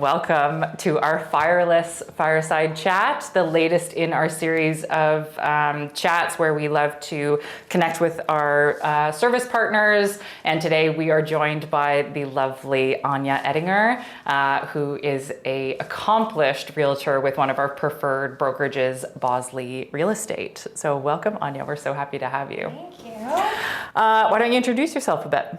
welcome to our Fireside Chat, the latest in our series of chats where we love to connect with our service partners. And today we are joined by the lovely Anya Ettinger, who is an accomplished realtor with one of our preferred brokerages, Bosley Real Estate. So welcome, Anya. We're so happy to have you. Thank you. Why don't you introduce yourself a bit?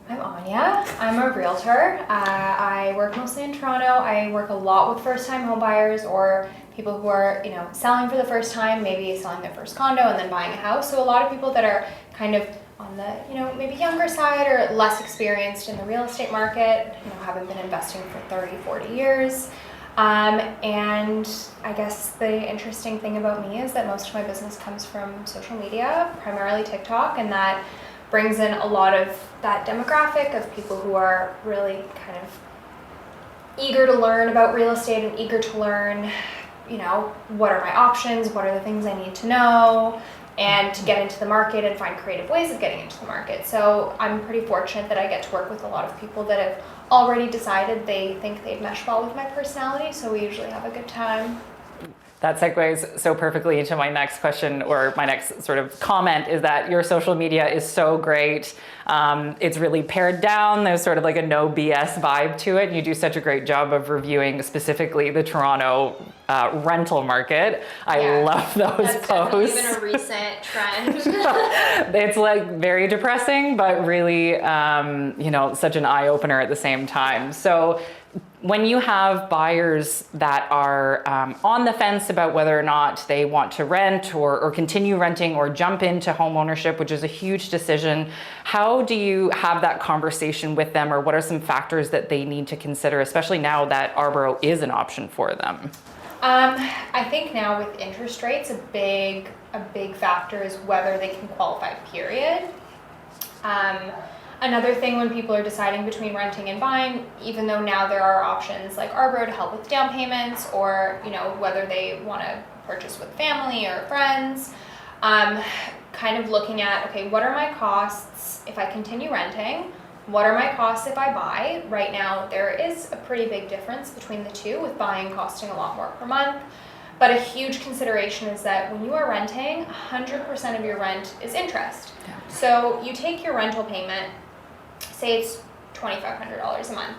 I'm Anya. I'm a realtor. I work mostly in Toronto. I work a lot with first-time home buyers or people who are, selling for the first time, maybe selling their first condo and then buying a house. So a lot of people that are kind of on the, maybe younger side or less experienced in the real estate market, haven't been investing for 30, 40 years. And I guess the interesting thing about me is that most of my business comes from social media, primarily TikTok, and that brings in a lot of that demographic of people who are really kind of eager to learn about real estate and eager to learn, what are my options, what are the things I need to know, and to get into the market and find creative ways of getting into the market. So I'm pretty fortunate that I get to work with a lot of people that have already decided they think they'd mesh well with my personality, so we usually have a good time. That segues so perfectly into my next question, or my next sort of comment, is that your social media is so great. It's really pared down. There's sort of like a no BS vibe to it. You do such a great job of reviewing specifically the Toronto rental market. I love those That's posts. Definitely been a recent trend. It's like very depressing, but really, such an eye opener at the same time. So when you have buyers that are on the fence about whether or not they want to rent or continue renting or jump into home ownership, which is a huge decision, how do you have that conversation with them, or what are some factors that they need to consider, especially now that Arboro is an option for them? I think now with interest rates, a big factor is whether they can qualify, period. Another thing when people are deciding between renting and buying, even though now there are options like Arboro to help with down payments, or whether they want to purchase with family or friends, kind of looking at, okay, what are my costs if I continue renting? What are my costs if I buy? Right now there is a pretty big difference between the two, with buying costing a lot more per month. But a huge consideration is that when you are renting, 100% of your rent is interest. Yeah. So you take your rental payment, say it's $2,500 a month,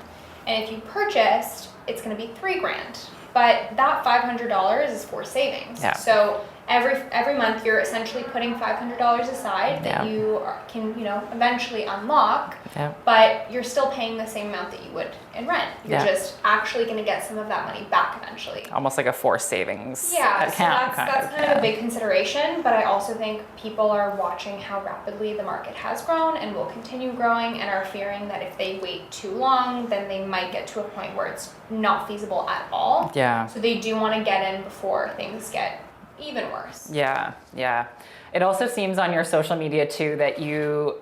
and if you purchased, it's going to be $3,000. But that $500 is for savings. Yeah. So every month you're essentially putting $500 aside that you can eventually unlock. Yeah. But you're still paying the same amount that you would in rent. You're just actually going to get some of that money back eventually. Almost like a forced savings account. So that's kind of a big consideration. But I also think people are watching how rapidly the market has grown and will continue growing, and are fearing that if they wait too long, then they might get to a point where it's not feasible at all. Yeah. So they do want to get in before things get even worse. Yeah. It also seems on your social media too that you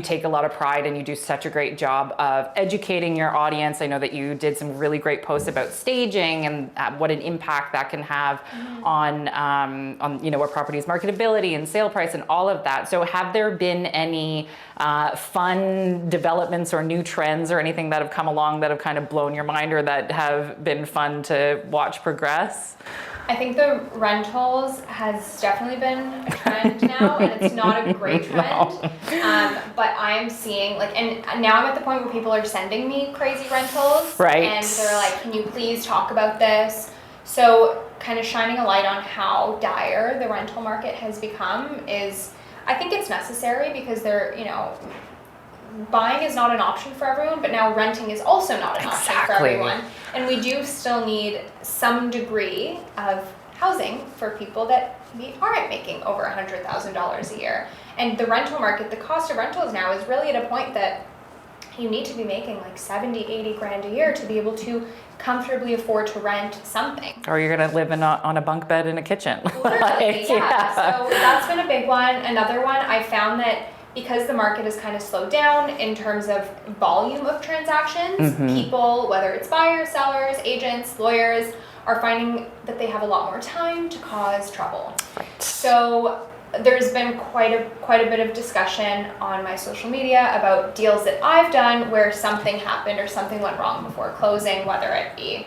take a lot of pride, and you do such a great job of educating your audience. I know that you did some really great posts about staging and what an impact that can have on a property's marketability and sale price and all of that. So have there been any fun developments or new trends or anything that have come along that have kind of blown your mind, or that have been fun to watch progress? I think the rentals has definitely been a trend now, and it's not a great trend. But I'm seeing and now I'm at the point where people are sending me crazy rentals, right? And they're like, "Can you please talk about this?" So, kind of shining a light on how dire the rental market has become is, I think it's necessary, because they're buying is not an option for everyone, but now renting is also not an option for everyone. And we do still need some degree of housing for people that aren't making over $100,000 a year. And the rental market, the cost of rentals now is really at a point that you need to be making like 70, 80 grand a year to be able to comfortably afford to rent something. Or you're going to live on a bunk bed in a kitchen. Literally, yeah. So that's been a big one. Another one, I found that because the market has kind of slowed down in terms of volume of transactions, people, whether it's buyers, sellers, agents, lawyers, are finding that they have a lot more time to cause trouble. Right. So there's been quite a bit of discussion on my social media about deals that I've done where something happened or something went wrong before closing, whether it be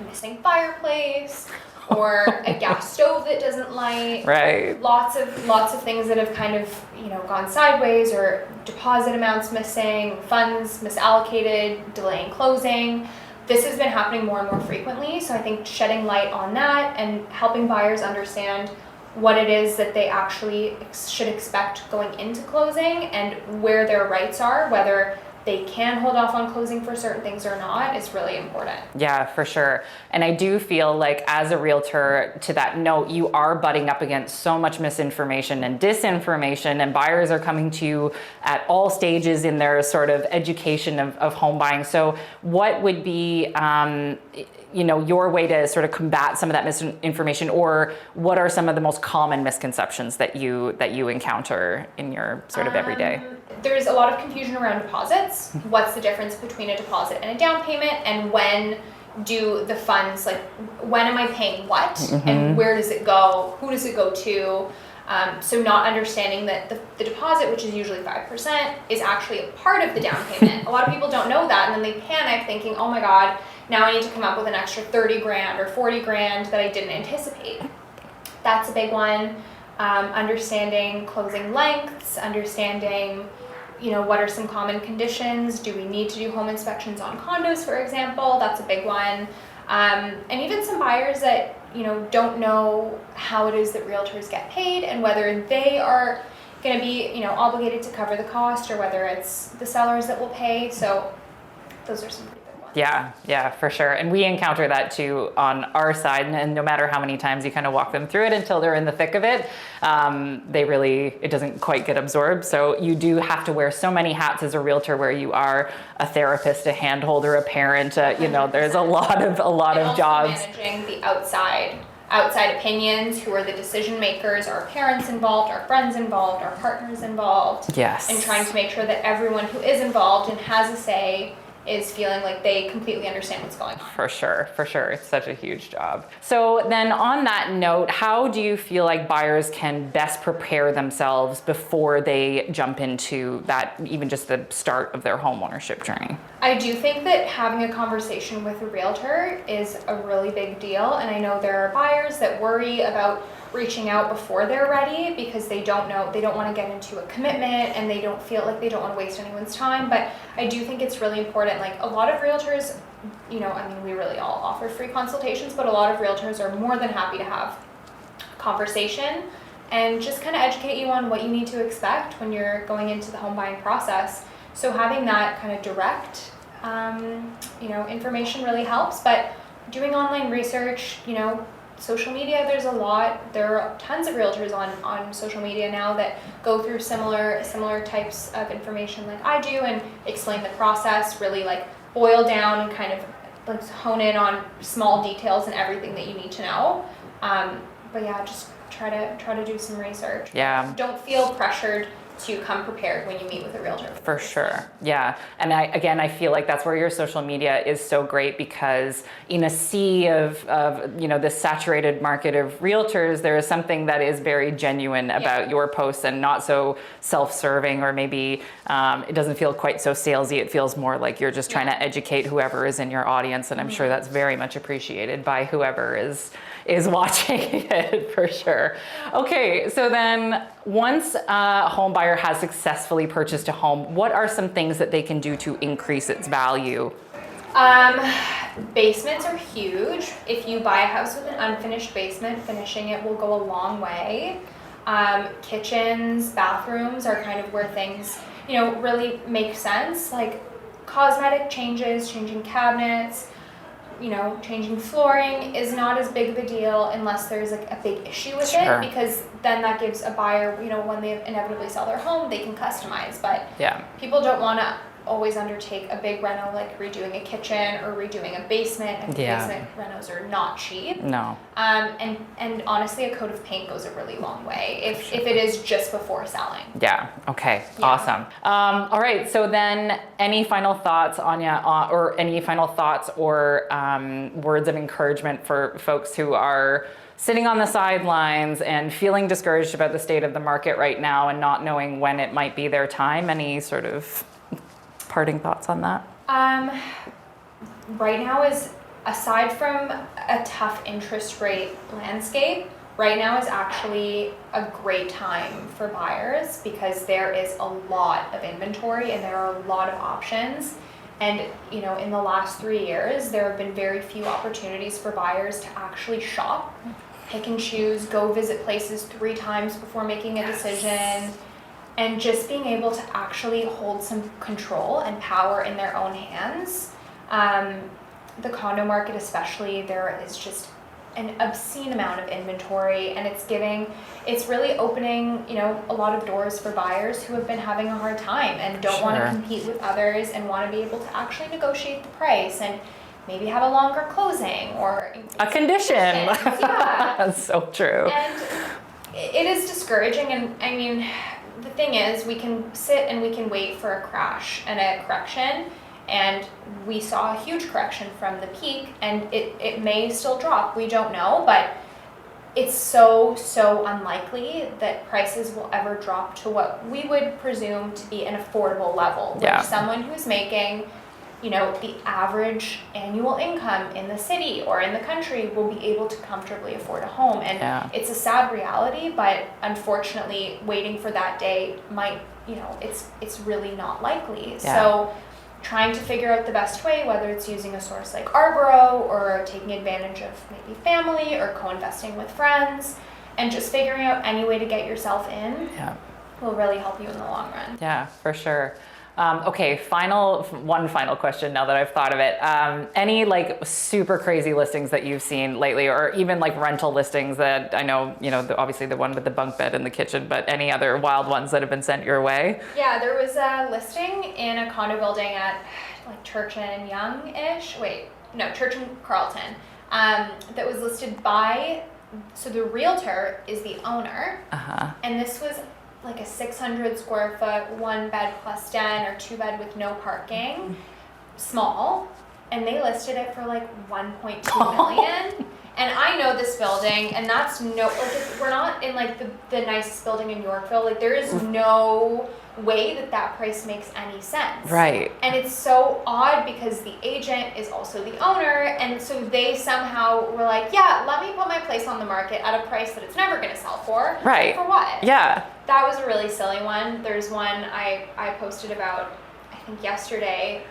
a missing fireplace or a gas stove that doesn't light. Right. Lots of things that have kind of, gone sideways, or deposit amounts missing, funds misallocated, delaying closing. This has been happening more and more frequently, so I think shedding light on that and helping buyers understand what it is that they actually should expect going into closing and where their rights are, whether they can hold off on closing for certain things or not, is really important. Yeah, for sure. And I do feel like as a realtor, to that note, you are butting up against so much misinformation and disinformation, and buyers are coming to you at all stages in their sort of education of home buying. So what would be your way to sort of combat some of that misinformation, or what are some of the most common misconceptions that you encounter in your sort of everyday? There's a lot of confusion around deposits. What's the difference between a deposit and a down payment, and when do the funds, like when am I paying what, and where does it go, who does it go to? So not understanding that the deposit, which is usually 5%, is actually a part of the down payment. A lot of people don't know that, and then they panic thinking, oh my God, now I need to come up with an extra 30 grand or 40 grand that I didn't anticipate. That's a big one. Understanding closing lengths, understanding, what are some common conditions? Do we need to do home inspections on condos, for example? That's a big one. And even some buyers that, don't know how it is that realtors get paid, and whether they are going to be, obligated to cover the cost, or whether it's the sellers that will pay. So those are some pretty big ones. Yeah, for sure. And we encounter that too on our side. And no matter how many times you kind of walk them through it until they're in the thick of it, it doesn't quite get absorbed. So you do have to wear so many hats as a realtor, where you are a therapist, a handholder, a parent. There's a lot of jobs. Managing the outside opinions, who are the decision makers, our parents involved, our friends involved, our partners involved. Yes. And trying to make sure that everyone who is involved and has a say is feeling like they completely understand what's going on. For sure. It's such a huge job. So then on that note, how do you feel like buyers can best prepare themselves before they jump into that, even just the start of their home ownership journey? I do think that having a conversation with a realtor is a really big deal. And I know there are buyers that worry about reaching out before they're ready because they don't want to get into a commitment, and they don't feel like they don't want to waste anyone's time. But I do think it's really important. Like, a lot of realtors, we really all offer free consultations, but a lot of realtors are more than happy to have a conversation and just kind of educate you on what you need to expect when you're going into the home buying process. So having that kind of direct, information really helps. But doing online research, social media, there are tons of realtors on social media now that go through similar types of information like I do, and explain the process, really like boil down and kind of like hone in on small details and everything that you need to know. But yeah, just try to do some research. Yeah. Don't feel pressured to come prepared when you meet with a realtor. For sure. Yeah. And I feel like that's where your social media is so great, because in a sea of this saturated market of realtors, there is something that is very genuine about your posts, and not so self-serving, or maybe it doesn't feel quite so salesy. It feels more like you're just trying to educate whoever is in your audience. And I'm sure that's very much appreciated by whoever is watching it, for sure. Okay, so then once a home buyer has successfully purchased a home, what are some things that they can do to increase its value? Basements are huge. If you buy a house with an unfinished basement, finishing it will go a long way. Kitchens, bathrooms are kind of where things, really make sense. Like cosmetic changes, changing cabinets, changing flooring is not as big of a deal unless there's like a big issue with it, because then that gives a buyer, when they inevitably sell their home, they can customize. But people don't want to always undertake a big reno, like redoing a kitchen or redoing a basement. And basement renos are not cheap. No. And honestly, a coat of paint goes a really long way if it is just before selling. Yeah. Okay. Yeah. Awesome. All right. So then, any final thoughts, Anya, or any final thoughts or words of encouragement for folks who are sitting on the sidelines and feeling discouraged about the state of the market right now and not knowing when it might be their time? Any sort of parting thoughts on that? Right now is, aside from a tough interest rate landscape, right now is actually a great time for buyers because there is a lot of inventory and there are a lot of options. And, you know, in the last 3 years, there have been very few opportunities for buyers to actually shop, pick and choose, go visit places 3 times before making a decision, and just being able to actually hold some control and power in their own hands. The condo market especially, there is just an obscene amount of inventory, and it's really opening, you know, a lot of doors for buyers who have been having a hard time and don't want to compete with others and want to be able to actually negotiate the price and maybe have a longer closing or a condition. Yeah. That's so true. And it is discouraging, and I mean, the thing is, we can sit and we can wait for a crash and a correction, and we saw a huge correction from the peak, and it may still drop, we don't know, but it's so unlikely that prices will ever drop to what we would presume to be an affordable level. Yeah. Like someone who's making, you know, the average annual income in the city or in the country will be able to comfortably afford a home. And it's a sad reality, but unfortunately waiting for that day might, you know, it's really not likely. Yeah. So trying to figure out the best way, whether it's using a source like Arboro or taking advantage of maybe family or co-investing with friends, and just figuring out any way to get yourself in will really help you in the long run. Yeah, for sure. Okay, one final question now that I've thought of it. Any like super crazy listings that you've seen lately, or even like rental listings that I know, you know, obviously the one with the bunk bed in the kitchen, but any other wild ones that have been sent your way? Yeah, there was a listing in a condo building at like Church and Church and Carlton, that was listed by, so the realtor is the owner, and this was like a 600 square foot, 1 bed plus den or 2 bed with no parking, small, and they listed it for like 1.2 million. And I know this building, and that's we're not in like the nicest building in Yorkville. Like there is no way that price makes any sense. Right. And it's so odd because the agent is also the owner, and so they somehow were like, yeah, let me put my place on the market at a price that it's never gonna sell for. Right. For what? Yeah. That was a really silly one. There's one I posted about, I think yesterday,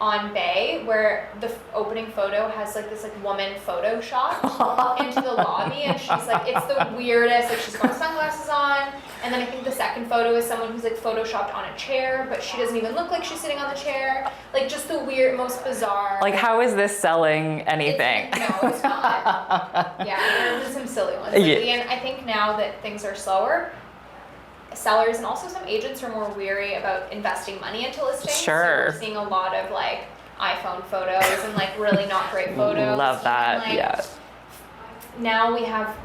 on Bay, where the opening photo has like this like woman photoshopped into the lobby, and she's like, it's the weirdest, like she's got sunglasses on, and then I think the second photo is someone who's like photoshopped on a chair, but she doesn't even look like she's sitting on the chair. Like just the weird, most bizarre. Like how is this selling anything? No, it's not. Yeah, there's some silly ones. And I think now that things are slower, sellers and also some agents are more weary about investing money into listings. Sure. So we're seeing a lot of like iPhone photos and like really not great photos. Love that. And, like, yeah. Now we have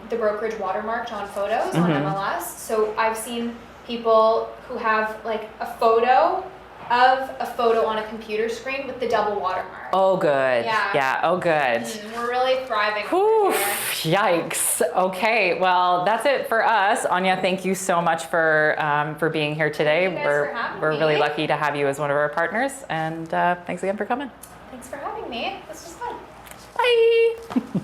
the brokerage watermarked on photos on MLS. So I've seen people who have like a photo of a photo on a computer screen with the double watermark. Oh, good. Yeah. Oh, good. We're really thriving. Whew, yikes. Okay. Well, that's it for us. Anya, thank you so much for being here today. Thank you guys for having we're me. really lucky to have you as one of our partners. And thanks again for coming. Thanks for having me. This was fun. Bye.